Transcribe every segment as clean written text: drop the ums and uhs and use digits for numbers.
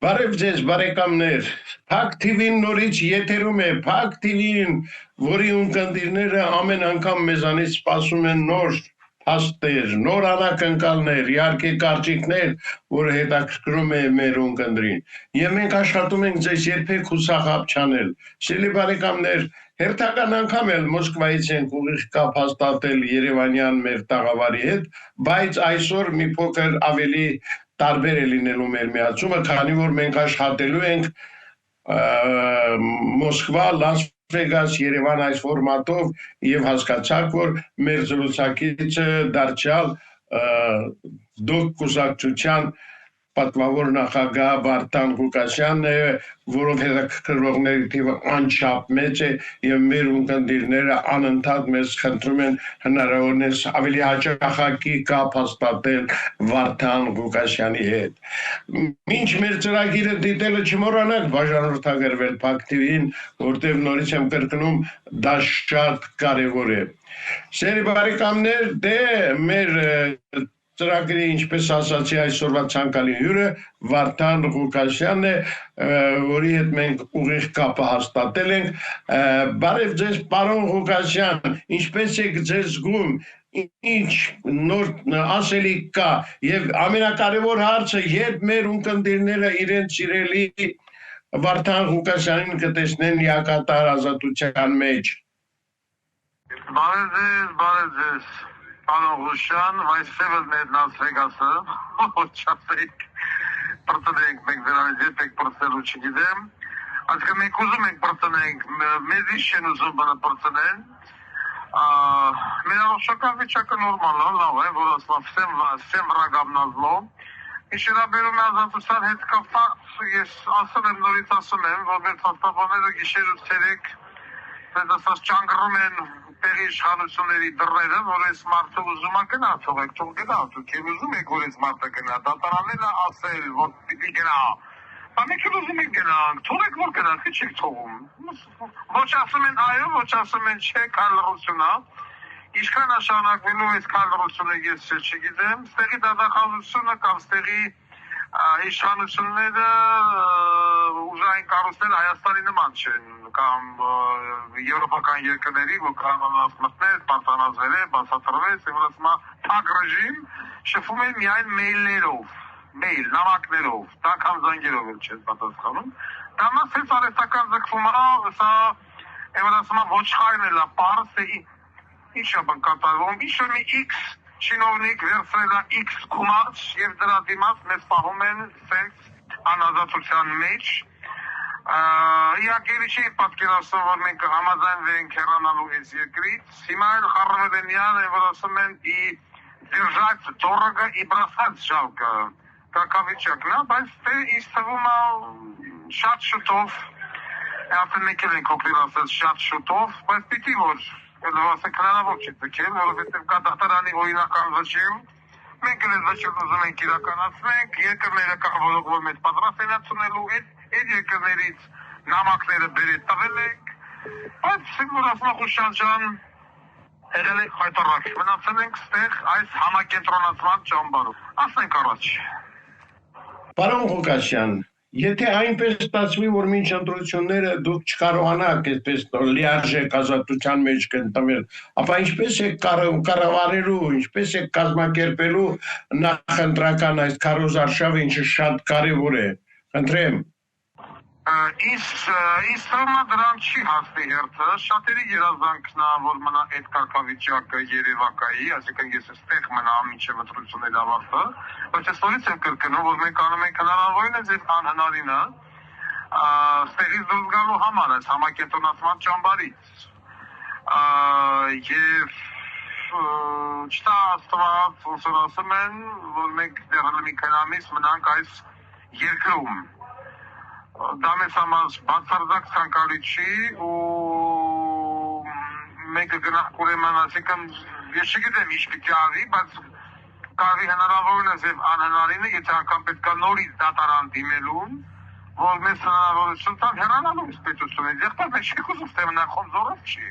Բարև ձեզ բարեկամներ, Փակ TV-ն նորից եթերում է, Փակ TV-ն, որի ունկնդիրները ամեն անգամ մեզանից սպասում են նոր փաստեր, նոր անակնկալներ, իհարկե կարճիկներ, որը հետաքրքրում է մեր ունկնդրին։ Եվ մենք աշխատում ենք ձեզ երբեք հուսախաբ չանել։ Սիրելի բարեկամներ, հերթական անգամ էլ Մոսկվայից ենք ուղիղ կապ հաստատել Երևանյան մեր տաղավարի հետ, բայց այսօր մի փոքր ավելի տարբեր է լինելու մեր միացումը, քանի որ մենք աշխատելու ենք Մոսկվա, Լաս Վեգաս, Երևան այս ֆորմատով եւ հասկացաք, որ մեր զրուցակիցը դարձյալ դոկ կուսակցության պատվավոր նախագահ Վարդան Ղուկասյանն է, որով հետաքրքրվողների թիվը անչափ մեծ է եւ մեր ունկնդիրները անընդհատ մեզ խնդրում են հնարավորինս ավելի հաճախակի կապ հաստատել Վարդան Ղուկասյանի հետ։ Մինչ մեր ծրագիրը դիտելը չմոռանաք բաժանորդագրվել Փակ TV-ին, որտեղ նորից եմ կրկնում, դա շատ կարեւոր է։ Սիրելի բարեկամներ, դե մեր ծրագրի ինչպես ասացի այսօրվա ցանկալի հյուրը Վարդան Ղուկասյանն է, որի հետ մենք ուղիղ կապը հաստատել ենք։ Բարև ձեզ, պարոն Ղուկասյան, ինչպես եք ձեզ զգում, ինչ նոր ասելիք կա եւ ամենակարևոր հարցը, երբ մեր ունկնդիրները իրենց սիրելի Վարդան Ղուկասյանին կտեսնեն լիակատար ազատության մեջ։ Բարև ձեզ, պարոն Ղուկասյան, այսպես մեր Լաս Վեգասը, ոչասեք, պրծնենք, մենք դրանից երբեք պրծելու չգիտեմ, այսինքն մենք ուզում ենք պրծնենք, մեզ ինչ չեն ուզում բանը պրծնեն, մեր առողջական վիճակը նորմալ է, լավ է, որ ասում всем врагам назло, ինչ հրաբերում է ազատության հետ կապված, ես ասել եմ, նորից ասում եմ, որ մեր փաստաբանները գիշեր ու ցերեկ ասած ճանգռում են տեղի իշխանությունների դռները, որ այս մարդը ուզում է գնա, թողեք, թող գնա, դուք էլ ուզում եք, որ այս մարդը գնա, դատարանն է ասել, որ պիտի գնա, մենք էլ ուզում ենք գնանք, թողեք, որ գնանք, ինչ եք թողում, ոչ ասում են այո, ոչ ասում են չէ, քայլռություն է, ինչքան է շարունակվելու այս քայլռությունը ես չգիտեմ, ստեղի դատախազությունը կամ ստեղի իշխանությունները ուժային կառույցները Հայաստանի նման չեն կամ եվրոպական երկրների, որ կանոնով մտնել, պարտանազվել է, բացատրվեց, եւ ասում է փակ ռեժիմ, շփվում են միայն մեյլներով, մեյլ, նամակներով, տաքամ զանգերով էլ չեն պատասխանում։ Դա մասից արհեստական ձգվում է, սա եւ ասում է ոչխարն էլ է, պարս է, ինչ է կատարվում, ինչ մի X շինովնիկ վերցրել է X գումար եւ դրա դիմաց մեզ պահում են սենց անազատության մեջ։ Իհարկե չի պատկերացնում, որ մենք համաձայնվենք հեռանալու այս երկրից։ Հիմա էլ խառնվել են իրար, որ ասում են ի держать дорого и бросать жалко։ Կակավիճակն է, բայց դե ինձ թվում է շատ շուտով, արդեն մեկ էլ ենք օգնել ասած շատ շուտով, բայց պիտի որ ասենք հնարավոր չի ձգել, որովհետև կա դատարանի օրինական վճիռ, մենք էլ վճիռ ուզում ենք իրականացնենք, երկրները որոնք մեզ պատրաստ ենացնելու, այդ երկրներից նամակները բերել տվել ենք, բայց որ ասում է Ղուկասյան ջան, եղել ենք հայտարարք, մնացել ենք ստեղ այս համակենտրոնացման ճամբարում, ասենք առաջ։ Պարոն Ղուկասյան, եթե այնպես ստացվի, որ մինչ ընտրությունները դուք չկարողանաք այսպես լիարժեք ազատության մեջ կընտրվել, ապա ինչպես եք կառավարելու, ինչպես եք կազմակերպելու նախընտրական այս քարոզարշավը, ինչը շատ կարևոր է։ Խնդրեմ։ Իսկ թվում է դրան չի հասնի հերթը, շատերի երազանքն է, որ մնա այդ կարգավիճակը երևակայի, այսինքն ես այստեղ մնամ մինչև ընտրությունների ավարտը, բայց ես նորից եմ կրկնում, որ մենք անում ենք հնարավորինս այդ անհնարինը ստեղից դուրս գալու համար այս համակենտրոնացման ճամբարից եւ չտա Աստված ոնց ասում են, որ մենք դեռ մի քանի ամիս մնանք այս երկրում դա մեզ համար բացարձակ ցանկալի չի ու մենք գնանք ուրեմն ասիկան ես չգիտեմ ինչ պիտի արվի, բայց կարելի հնարավորինս եւ անհնարինը, եթե անգամ պետք է նորից դատարան դիմելուն, որ մեզ հնարավորություն տան հեռանալու այս պետությունից, եղբայր մենք չենք ուզում ստեղ մնանք զորով չի,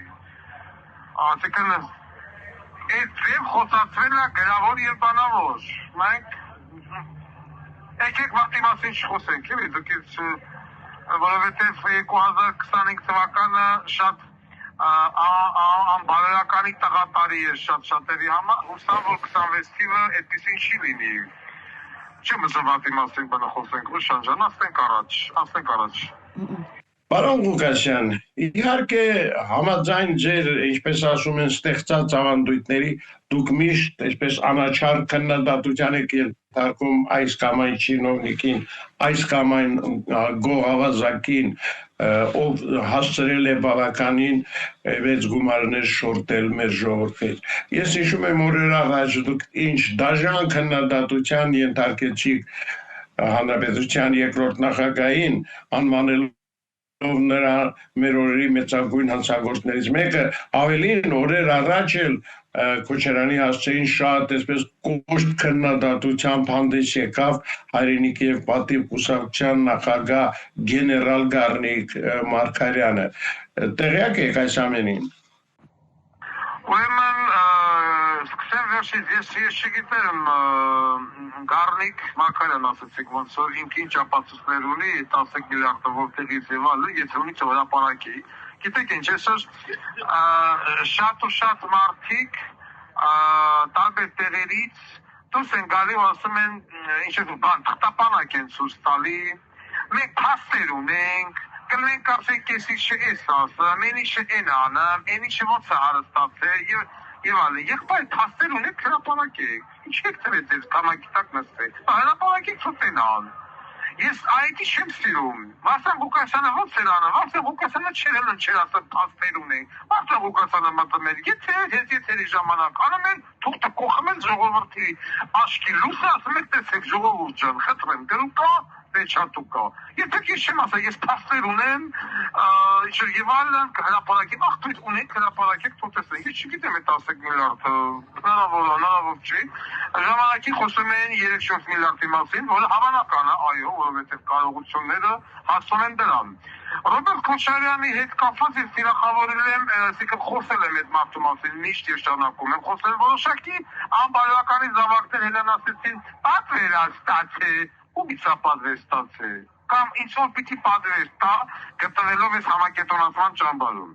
ասիկան այդ ձև խոսացվել է գրավոր եւ բանավոր, մենք Եկեք մարտի մասին չխոսենք, էլի դուք որովհետև 2025 թվականը շատ անբարերականի տղատարի է շատ-շատերի համար, հուսամ, որ 26 թիվը այդպիսին չի լինի։ Չեմ ուզում մարտի մասին բանը խոսենք, Ռուշան ջան, ասենք առաջ։ Պարոն Ղուկասյան, իհարկե համաձայն ձեր, ինչպես ասում են, ստեղծած ավանդույթների, դուք միշտ այսպես անաչառ քննադատության եք ենթարկում այս կամ այն չինովնիկին, այս կամ այն գոհավազակին, ով հասցրել է բավականին վեց գումարներ շորտել մեր ժողովրդին։ Ես հիշում եմ օրեր առաջ դուք ինչ դաժան քննադատության ենթարկեցիք Հանրապետության երկրորդ նախագահին, անվանելով նրա մեր օրերի մեծագույն հանցագործներից մեկը, ավելին օրեր առաջ էլ Քոչարյանի հասցեին շատ այսպես կոշտ քննադատությամբ հանդես եկավ Հայրենիքի եւ Պատիվ կուսակցության նախագահ գեներալ Գառնիկ Մարգարյանը։ Տեղյակ եք այս ամենին։ Ուրեմն սկսեմ վերջից, ես չգիտեմ Գառնիկ Մարգարյան ասեցիք ոնց որ ինքը ինչ ապացույցներ ունի 10 միլիարդը որտեղից եւ այլն, եթե ունի հրապարակի։ Գիտեք ինչ, այսօր շատ ու շատ մարդիկ տարբեր տեղերից դուրս են գալի ու ասում են ինչ է բան, թղթապանակ են ցույց տալի, մենք փաստեր ունենք, կլենք ասենք կեսի չես ասում, մենիշը են անեմ, ենիշը ոնց է հարստացել եւ այլն։ Եղբայր փաստեր ունեք հրապարակեք։ Ինչ եք տվել ձեզ կամակի տակ նստեք։ Հրապարակեք ցույց ան։ Ես այդի չեմ սիրում։ Վարդան Ղուկասյանը ոնց էր անում, Վարդան Ղուկասյանը չէր ասում փաստեր ունենք։ Վարդան Ղուկասյանը մտնում էր, եթե ժամանակ անում են, թուղթը կողմ են ժողովրդի աչքի լույսը ասում եք տեսեք ժողովուրդ ջան, խնդրեմ, գրուկա Չատուկա։ Եթե ես չեմ ասա, ես փաստեր ունեմ, եւ այլն հրապարակի, ախտույց ունենք, հրապարակեք թողեցեք։ Ես չգիտեմ այդ 10 միլիարդը, հնարավոր չի։ Ժամանակի խոսում են 3-4 միլիարդի մասին, որը հավանական է, այո, որովհետեւ կարողությունները հասնում են դրան։ Ռոբերտ Քոչարյանի հետ կապված ես թիրախավորել եմ, այսինքն խոսել եմ այդ մարդու մասին, միշտ ես շարունակում եմ խոսել որոշակի անբարոյականի զավակներ հելանացեցին պատվերաստացի Ումիցա պատվեստացե, կամ ինչ-որ պիտի պատվեստա գտնվելով ես համակետոնացման ճամբարում։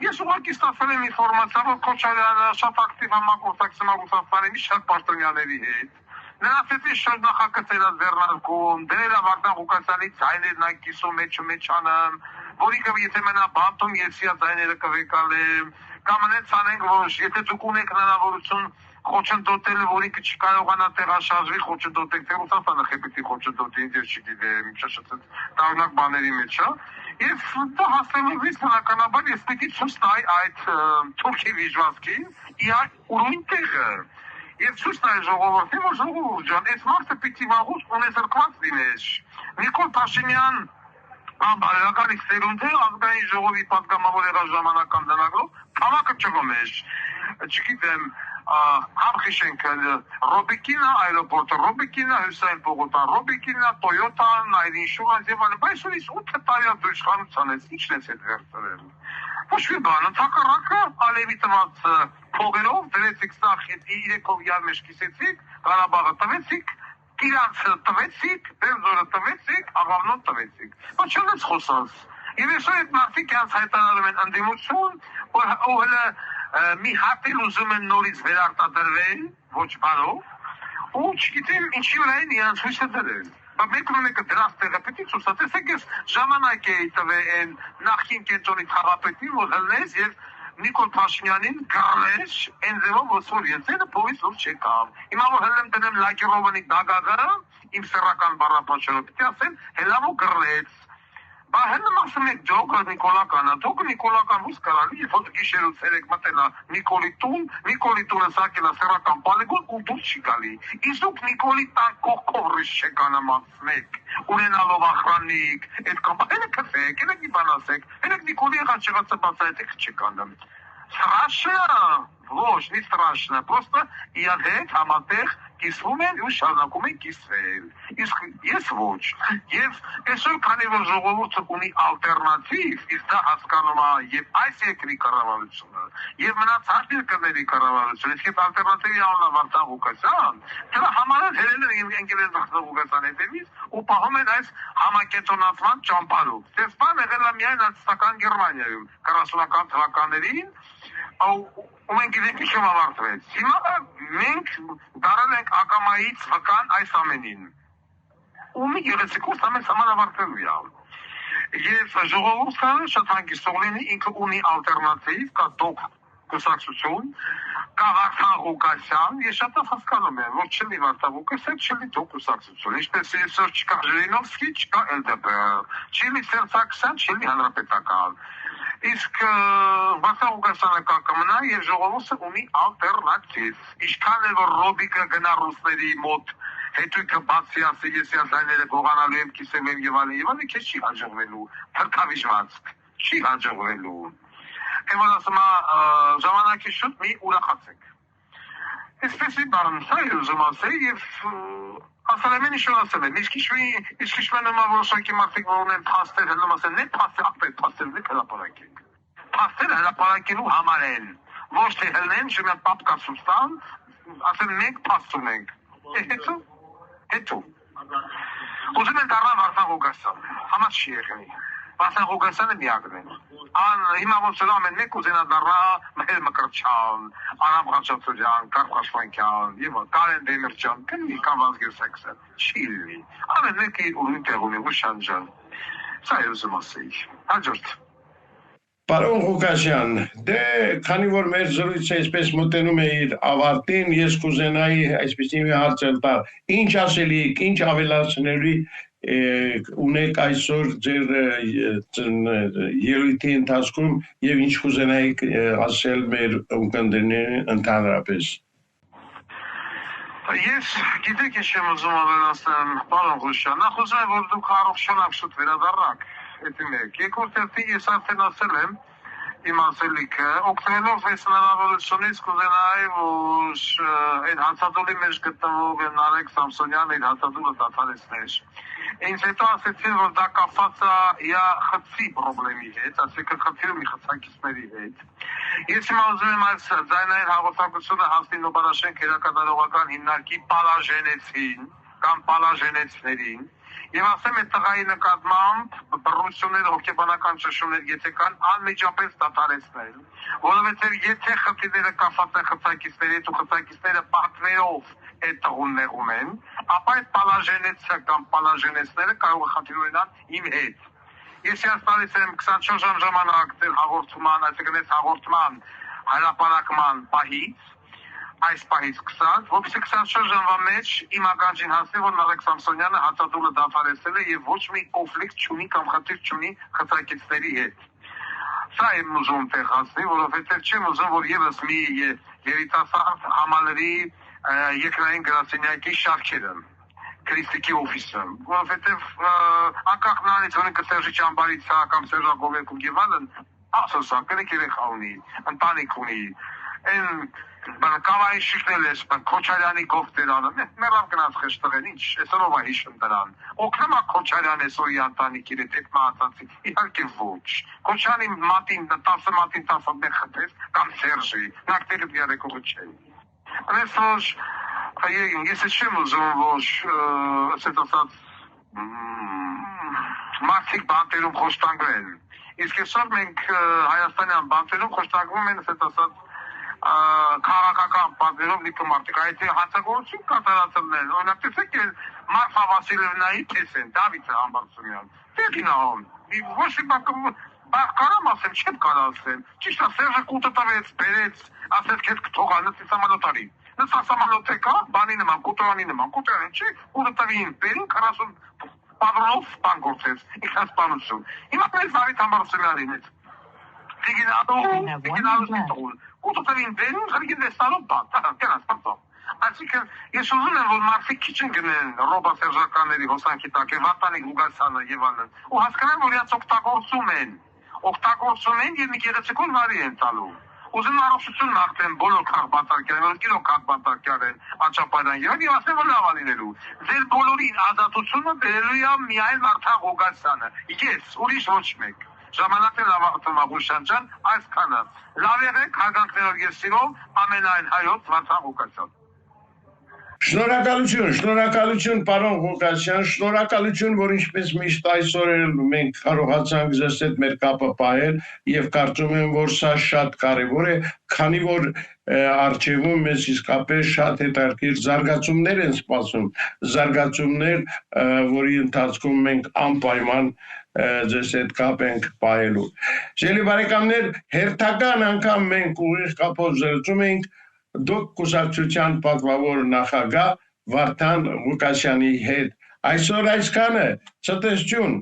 Ես ուղղակի ստացել եմ ինֆորմացիա, որ Քոչարյանը շատ ակտիվ համագործակցում է Ռուսաստանի մի շատ պաշտոնյաների հետ։ Նրանց հետ շրջնախագծել է ձեռնարկում, դրել է Վարդան Ղուկասյանի ձայներն այն կիսում մեջանում, որի եթե մենա բանտում եսիա ձայները կվեկալեմ, կամ նենց անենք, որ եթե դուք ունեք հնարավորություն խոչընդոտելը, որ ինքը չկարողանա տեղաշարժվի, խոչընդոտեք, թե Ռուսաստանը խեպիտի խոչընդոտի, ես չգիտեմ, շատ տարօրինակ բաների մեջ, եւ դա հասնելուց բնականաբար ես պիտի ցույց տայի այդ թուրքի վիժվածքին իր ուրույն տեղը։ Եվ ցույց տայի ժողովրդին, որ ժողովուրդ ջան, այս մարդը պիտի վաղուց ունեցրած լիներ։ Նիկոլ Փաշինյան անբարոյական սերունդ է, ազգային ժողովի պատգամավոր եղած ժամանական դրագրով, քաղաքը ճղում էր, չգիտեմ, Համխիշենք Ռոբիկինա, այրոպորտը Ռոբիկինա, Հյուսային Պողոտան Ռոբիկինա, Տոյոտան, Այրինշուրանս եւ այլն, բայց ուրիշ 8 տարի դժոխանության է, ի՞նչն է այդ վերցրել։ Ոչ մի բան, ընդհակառակը Ալևի տված փողերով դրեցիք սախ 3-ով յարմեշ կիսեցիք, Ղարաբաղը տվեցիք, Իրանցը տվեցիք, Բերձորը տվեցիք, Աղավնոտ տվեցիք։ Ոչ չես խոսած։ Եվ այսօր այդ մարդիկ հենց հայտարարում են ընդդիմություն, որ հələ մի հատ էլ ուզում են նորից վերարտադրվել, ոչ բարով, ու չգիտեմ ինչի վրա են իրանց հույսը դրել։ Բայց մեկը դրանց տեղը պետք է ցուցացեք, ես ժամանակ էի տվել այն նախին կենտրոնի քաղաքապետին, որ հլնես եւ Նիկոլ Փաշինյանին գալես այն ձևով, որ եսենը փողից դուրս չեկավ։ Հիմա որ հլեմ դնեմ Լակիրովանի դագագը, իմ սեռական բառապաշարով պիտի ասեն, հելավո գրեց։ Բա հենց ասում եք ջոգը Նիկոլականը, ջոգը Նիկոլական հուս կարալի, երբ որ գիշերու ցերեկ մտելա Նիկոլի տունը սակելա սեռական պալեգոն ու դուրս չի գալի։ Իսկ Նիկոլի տան կողքով ռիշ չկանամացնեք, ունենալով ախրանիկ, այդ կամ հենց կֆեք, հենց մի բան ասեք, հենց Նիկոլի եղած չեղածը բացայեք չկանամ։ Страшно, ոչ, не страшно, просто я հետ համատեղ կիսվում են ու շարունակում են կիսվել։ Իսկ ես ոչ։ Եվ այսօր քանի որ ժողովուրդը ունի ալտերնատիվ, իսկ դա հասկանում է եւ այս երկրի կառավարությունը, եւ մնացած երկրների կառավարությունը, իսկ ալտերնատիվի անունը Վարդան Ղուկասյան, դրա համար էլ հերել են ընկերներ Վարդան Ղուկասյան հետևից ու պահում են այս համակենտրոնացման ճամփարով։ Դες բան եղել է միայն Նացիստական Գերմանիայում 40-ական թվականներին, ու մենք գիտենք ինչ ավարտվեց։ Հիմա մենք դարել ենք ակամայից վկան այս ամենին։ Ու մի գեղեցիկորս ամեն համար ավարտվելու է։ Եվ ժողովուրդը շատ հանգիստ լինի, ինքը ունի ալտերնատիվ, կա դոկ կուսակցություն, կա Վարդան Ղուկասյան, ես շատ հասկանում եմ, որ չլինի Վարդան Ղուկասյան, չլինի դոկ կուսակցություն, ինչպես այսօր չկա Ժիրինովսկի, չկա ԼԴՊ, չլինի Սերձակսյան, չլինի Հանրապետական։ Իսկ Վարդան Ղուկասյանը կա կմնա եւ ժողովուրդը ունի ալտերնատիվ։ Ինչքան էլ որ Ռոբիկը գնա ռուսների մոտ հետույքը բացի ասի ես յասայները գողանալու եմ կիսեմ եւ այլն, քեզ չի հաջողվելու, թրքավիժված, չի հաջողվելու։ Եմ ասում ժամանակի շուտ մի ուրախացեք։ Այսպես է բառն սա ուզում ասել եւ ասել եմ ինչ ասել եմ, իսկ նոմա որոշակի մարդիկ որ ունեն փաստեր, հնում ասեն, նե փաստեր, ապետ փաստերն հրապարակենք։ Փաստեր հրապարակելու համար են, ոչ թե հելնեն, չմեն պապկասուստան, ասեն մենք փաստ ունենք։ Հետո։ Ուզում են դառնալ Վարդան Ղուկասյան, համաձ չի եղել։ Վարդան Ղուկասյանը միակն է։ Հիմա ոնց որ ամեն մեկ ուզենա դառնա Մհեր Մկրտչյան, Արամ Խաչատրյան, Կարլ Խաչատրյան եւ Կարեն Դեմիրճյան, կնի կամ Վազգեր Սաքսյան։ Չի լինի։ Ամեն մեկը ուրույն տեղ ունի Ուշանջան։ Սա է ուզում ասել։ Հաջորդ։ Պարոն Ղուկասյան, դե քանի որ մեր զրույցը այսպես մոտենում է իր ավարտին, ես կուզենայի այսպեսի մի հարց տալ, ինչ ասելիք, ինչ ավելացնելու ունեք այսօր ձեր ելույթի ընթացքում եւ ինչ կուզենայիք ասել մեր ունկնդիրներին ընդհանրապես։ Ես գիտեք ինչ եմ ուզում ավելացնել, պարոն Ղուկասյան, նախ ուզում եմ որ դուք առողջանաք շուտ վերադառնաք, դա մեկ։ Երկրորդը ես արդեն ասել եմ իմ ասելիքը, օգտվելով այս հնարավորությունից կուզենայի, որ այդ հացադուլի մեջ գտնվող Նարեկ Սամսոնյանը իր հացադուլը դադարեցներ։ Ինձ հետո ասեցին, որ դա կապված է խցի պրոբլեմի հետ, այսինքն խցի մի խցակիցների հետ։ Ես հիմա ուզում եմ այս ձայնային հաղորդակցությունը հասնի Նոբարաշենք հերակատարողական հիմնարկի պալաժենեցին կամ պալաժենեցներին եւ ասեմ այդ տղայի նկատմամբ բռնություններ, հոգեբանական ճնշումներ եթե կան անմիջապես դադարեցնել, որովհետեւ եթե խնդիրները կապված են խցակիցների հետ ու խցակիցները պատվերով այդ տղուն նեղում են, ապա այդ պալաժենեցը կամ պալաժենեցները կարող է խնդիր ունենալ իմ հետ։ Ես իհարկե տալիս եմ 24 ժամ ժամանակ դեր հաղորդման, այսինքն այս հաղորդման հրապարակման պահից, այս պահից 20, որպեսզի 24 ժամվա մեջ իմ ականջին հասնի, որ Նարեկ Սամսոնյանը հացադուլը դադարեցել է եւ ոչ մի կոնֆլիկտ չունի կամ խնդիր չունի խցակիցների հետ։ Սա եմ ուզում տեղ հասնի, որովհետեւ չեմ ուզում, որ եւս մի երիտասարդ համալրի երկրային գրասենյակի շարքերը Քրիստիկի օֆիսը, որովհետև անկախ նրանից որ ինքը Սերժի Ճամբարից է կամ Սերժա Գովերկու Գևալն ասոսա կրեք երեխա ունի, ընտանիք ունի, այն կավայի շիշնել ես, Քոչարյանի գովտերանը, մեռավ գնաց խեշտղեն, ինչ, այսօր ով է հիշում դրան, օգնում է Քոչարյան այսօրի ընտանիքին հետ մահացածի, իհարկե ոչ, Քոչարյանի մատին 10 մատին 11 խփեց կամ Սերժի, նակտերը դիարեկողը չեն։ Այսօր ես չեմ ուզում, որ ասած մարդիկ բանտերում խոշտանգվեն, իսկ այսօր մենք հայաստանյան բանտերում խոշտանգվում են ասած քաղաքական պատվերով լիքը մարդիկ, այդ հանցագործություն կատարածելներ, օրինակ տեսեք Մարֆա Վասիլևնայի տեսեն, Դավիթ Համբարձումյան, Տեգինահոն, ոչ մի կարամ ասեմ, չեմ կարող ասեմ, ճիշտ է Սերժը կուտը տվեց, բերեց, ասեց քեզ կթողա, նստի սամալոտարի, նստա սամալոտ եկա, բանի նման, կուտորանի նման, կուտորանի չի, կուտը տվին, բերին 40 պատրոնով սպան գործեց, ինքնասպանություն, հիմա պրեց Դավիթ Համբարձումյանին հետ, Տեգինահոն, կուտը տվին, բերին, խրգին դեստանով բան, կենաս պրծով, այսինքն ես ուզում եմ, որ մարդիկ քիչ են գնեն ռոբա սերժականների հոսանքի տակ, Վարդան Ղուկասյանը եւ այլն, ու հասկանան, որ իրաց օգտագործում են եւ մի գեղեցիկուն վարի են տալու։ Ուզում առողջություն մաղթեմ բոլոր քաղբանտարկյալներին, որ գիրոք քաղբանտարկյալ են Աչապարյան եւ ասեմ որ լավ լինելու։ Ձեր բոլորին ազատությունը բերելու է միայն Վարդան Ղուկասյանը։ Ես ուրիշ ոչ մեկ։ Ժամանակն էլ ավարտում Աբուշան ջան, այսքանը։ Լավ եղեք, հարգանքներով եւ սիրով ամենայն հայոց Վարդան Ղուկասյան։ Շնորհակալություն պարոն Ղուկասյան, շնորհակալություն, որ ինչպես միշտ այսօր մենք կարողացանք ձեզ հետ մեր կապը պահել եւ կարծում եմ, որ սա շատ կարեւոր է, քանի որ արժևում մեզ իսկապես շատ հետաքրքիր զարգացումներ են սպասում, զարգացումներ, որի ընթացքում մենք անպայման ձեզ հետ կապ ենք պահելու։ Սիրելի բարեկամներ, հերթական անգամ մենք ուղիղ կապով զրուցում ենք Դուք կուսակցության պատվավոր նախագահ Վարդան Ղուկասյանի հետ։ Այսօր այսքանը, ցտեսություն։